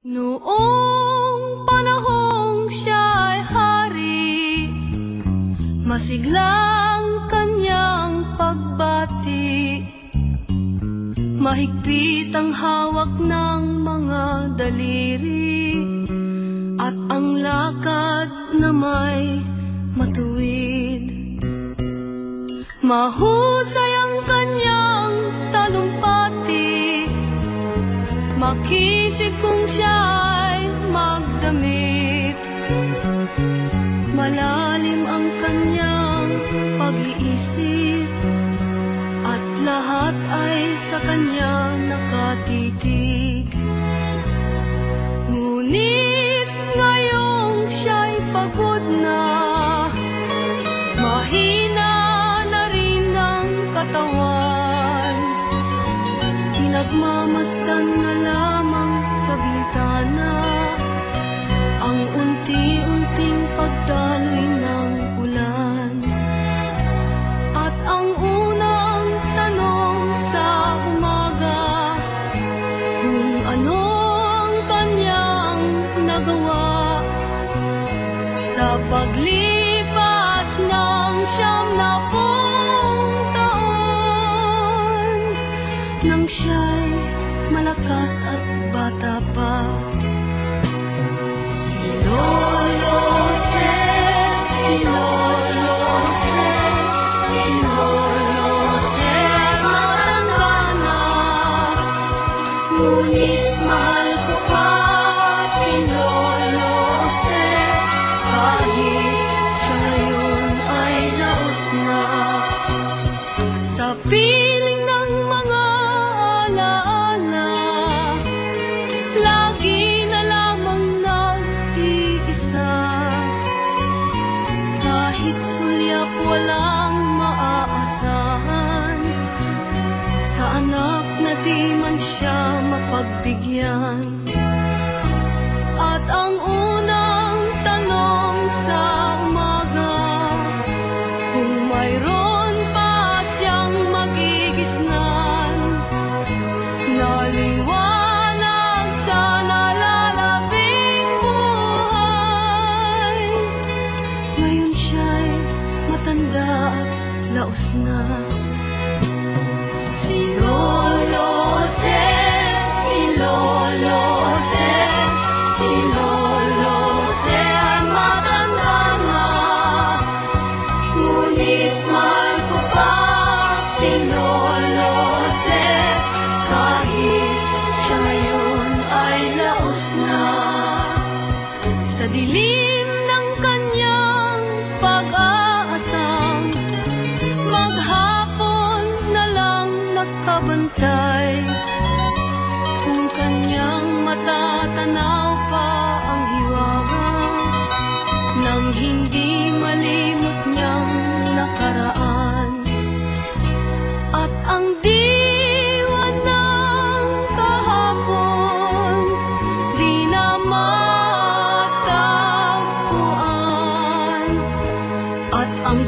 Noong panahong siya'y hari, masiglang kanyang pagbati. Mahigpit ang hawak ng mga daliri, at ang lakad na may matuwid. Mahusay ang kanyang talumpati, makisig kung siya'y magdamit. Malalim ang kanyang pag-iisip, at lahat ay sa kanya nakatitig. Ngunit ngayong siya'y pagod na, mahina na rin ang katawan. Pinagmamasdan na lamang sa bintana ang unti-unting pagdaloy ng ulan. At ang unang tanong sa umaga, kung ano ang kanyang nagawa sa paglipas ng 90 taon, nang siya'y malakas at bata pa. Si Lolo Jose, si Lolo Jose, si Lolo Jose, matanda na, ngunit mahal ko pa si Lolo Jose, kahit siya ngayon ay laos na. Sa piling ng mga alaala, lagi na lamang nag-iisa. Kahit sulyap walang maaasahan, sa anak na di man siya mapagbigyan. At ang unang tanong sa umaga, kung mayroon pa siyang magigisnan na liwanag sa nalalabing buhay. Ngayon siya'y matanda at laos na. Si Lolo Jose, si Lolo Jose, si Lolo Jose ay matanda na, ngunit mahal ko pa si Lolo Jose, kahit siya ngayon ay laos na. Sa dilim ng kanyang pag-aasam, maghapon na lang nakabantay. Kung kanyang matatanaw pa ang hiwaga, nang hindi malimot niyang nakaraan. At ang diwa ng kahapon, di na matagpuan. At ang